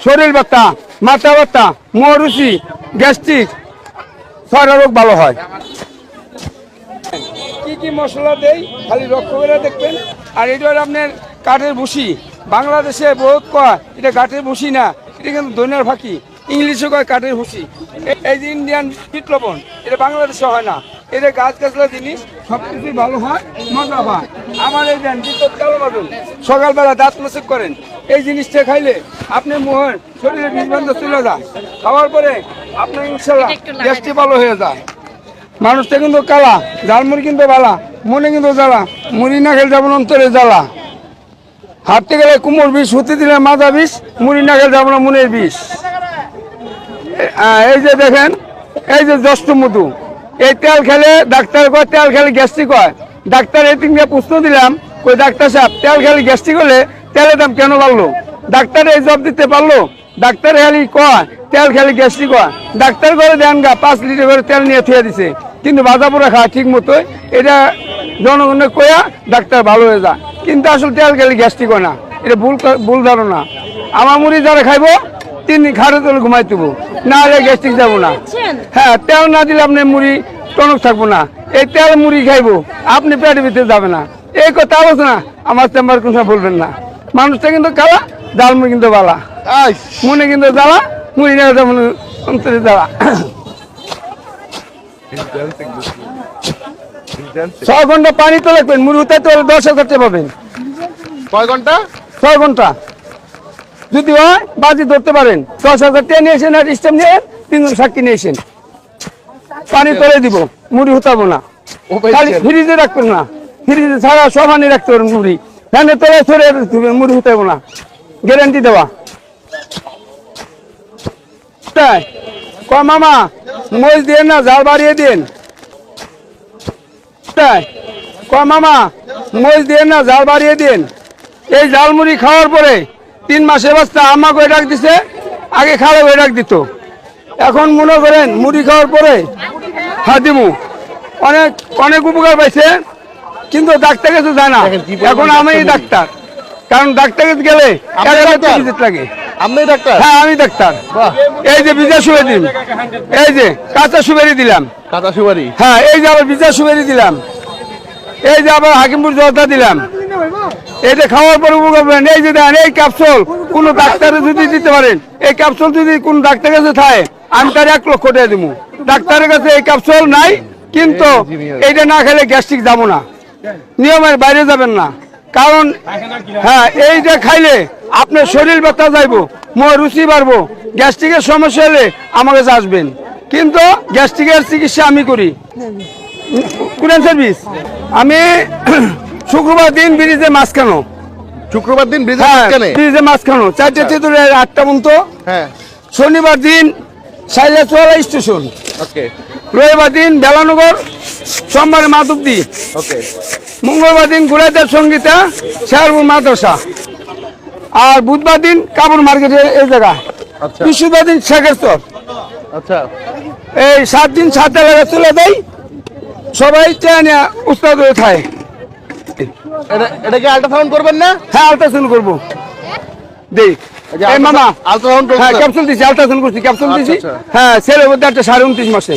শরীর ব্যথা, মাথা ব্যথা, মরুচি, গ্যাস্ট্রিক, 6টা রোগ ভালো হয়। কি কি মশলা দেই খালি লক্ষ্য করে দেখবেন। আর এটা হলো আপনার কাঠের ভুসি। বাংলাদেশে বহুত কয় এটা কাঠের ভুসি না, এটা কিন্তু ধনিয়ার ফাঁকি, ইংলিশে কয় কাঠের ভুসি। এই যে ইন্ডিয়ান বিট লবণ, এটা বাংলাদেশে হয় না, এটা গাছ গাছলা জিনিস, সব কিছুই ভালো হয়, মজা হয়। আমার এই দেন বিদ্যুৎ কালো বাদল, সকালবেলা দাঁত মসক করেন, এই জিনিসটা খাইলে আপনি মোহন শরীরে বিষবন্ধ চলে যায়। খাওয়ার পরে আপনার ইনশাল্লাহ গ্যাসটি ভালো হয়ে যায়। মানুষটা কিন্তু কালা, ঝালমুড়ি কিন্তু বালা, মনে কিন্তু জ্বালা, মুড়ি না খেলে যেমন অন্তরে জ্বালা। হাঁটতে গেলে কুমোর বিষ, হতে দিলে মাজা বিষ, মুড়ি না খেলে যেমন মনের বিষ। এই যে দেখেন, এই যে জ্যৈষ্ঠ মধু, এই তেল খেলে ডাক্তার কয় তেল খেলে গ্যাস্ট্রিক হয়। ডাক্তার এই তিনটা প্রশ্ন দিলাম, কই ডাক্তার সাহেব তেল খেলে গ্যাস্ট্রিক হলে তেলের দাম কেন বাড়লো? ডাক্তার এই জব দিতে পারলো? ডাক্তার খালি কয় তেল খেলে গ্যাস্ট্রিক হয়। ডাক্তার করে দেন গা 5 লিটার করে তেল নিয়ে থুয়ে দিছে, কিন্তু ভাজা পোড়া খায় ঠিক মতোই। এটা জনগণের কয়া ডাক্তার ভালো হয়ে যায়, কিন্তু আসলে তেল খেলে গ্যাস্ট্রিক হয় না, এটা ভুল ধারণা। আমার মুড়ি যারা খাইবো 3 দিন খাড়ে তোলে ঘুমাই দেবো, না হলে গ্যাস্ট্রিক যাবো না। হ্যাঁ, তেল না দিলে আপনি মুড়ি টনক থাকবো না। এই তেল মুড়ি খাইবো, আপনি পেটের ভিতরে যাবে না। এই কথা আলোচনা আমার চেম্বার কোনো বলবেন না। মানুষটা কিন্তু কালা, ডাল মুড়ি কিন্তু বালা, মনে কিন্তু জ্বালা, মুড়ি না যেমন অন্তরে জ্বালা। 6 ঘন্টা পানি তো লাগবেন, মুড়ি উঠাইতে হলে 10,000 টাকা পাবেন। কয় ঘন্টা? 6 ঘন্টা যদি হয় বাজি ধরতে পারেন। 10,000 টাকা নিয়ে এসেন, আর স্টেম নিয়ে 3 জন সাক্ষী নিয়ে এসেন, পানি তোলে দিব, মুড়ি হতাবো না। খালি ফ্রিজে রাখবেন না, ফ্রিজে ছাড়া সমানে রাখতে পারেন মুড়ি, ফ্যানে তোলে সরে মুড়ি হতাবো না, গ্যারান্টি দেওয়া। তাই কয় মামা মরিচ দিয়ে না ঝাল বাড়িয়ে দিন। তাই কয় মামা মরিচ দিয়ে না ঝাল বাড়িয়ে দিন। এই ঝালমুড়ি খাওয়ার পরে 3 মাসের বাচ্চা আমাকে ডাক দিছে, আগে খারাপ হয়ে ডাক দিত। এখন মনে করেন মুড়ি খাওয়ার পরে হাদিমু অনেক অনেক উপকার পাইছে, কিন্তু ডাক্তার কাছে যায় না। এখন আমি ডাক্তার, কারণ ডাক্তার কাছে গেলে 1,000 ভিজিট লাগে। আপনি ডাক্তার? হ্যাঁ, আমি ডাক্তার। এই যে বিজা সুপারি দিন, এই যে কাঁচা সুপারি দিলাম, কাঁচা সুপারি। হ্যাঁ, এই যে আবার বিজা সুপারি দিলাম, এই যে আবার হাকিমপুর জলটা দিলাম। এটা খাওয়ার পরে উপকার পাবেন। এই যে দেন এই ক্যাপসুল, কোন ডাক্তার যদি দিতে পারেন, এই ক্যাপসুল যদি কোন ডাক্তারের কাছে থাকে, আমি তার 1 লক্ষ টাকা দিব। ডাক্তারের কাছে এই ক্যাপসুল নাই, কিন্তু এইটা না খেলে গ্যাস্ট্রিক যাবো না, নিয়মের বাইরে যাবেন না। কারণ হ্যাঁ, এইটা খাইলে আপনার শরীর ব্যথা যাইবো, রুচি বাড়বো, গ্যাস্ট্রিকের সমস্যা হলে আমার কাছে আসবেন। কিন্তু গ্যাস্ট্রিকের চিকিৎসা আমি করি, কুরিয়ার সার্ভিস। আমি শুক্রবার দিন ব্রিজে মাছ খানো, শুক্রবার দিন ব্রিজে মাছ খানো 4টা থেকে 8টা পর্যন্ত। হ্যাঁ, শনিবার দিন সাইলাচোলা স্টেশন, রবিবার দিন বেলানগর, সোমবার মাধবদী, মঙ্গলবার দিন গুড়াইদার সঙ্গীতা শেরপুর মাদ্রাসা, আর বুধবার দিন কাপড় মার্কেটে এই জায়গা, বৃহস্পতিবার দিন শেখের চর। এই 7 দিন 7 এলাকা তুলে দেয়, সবাই চেয়ে উস্তাদ হয়ে থাকে। এটা কি আল্ট্রাসাউন্ড করবেন না? হ্যাঁ, আল্ট্রাসাউন্ড করবো। দেখ এই মামা, আল্ট্রাসাউন্ড হ্যাঁ, ক্যাপসুল দিছি, আল্ট্রাসাউন্ড করছি, ক্যাপসুল দিছি। হ্যাঁ, ছেলের মধ্যে একটা 29.5 মাসে।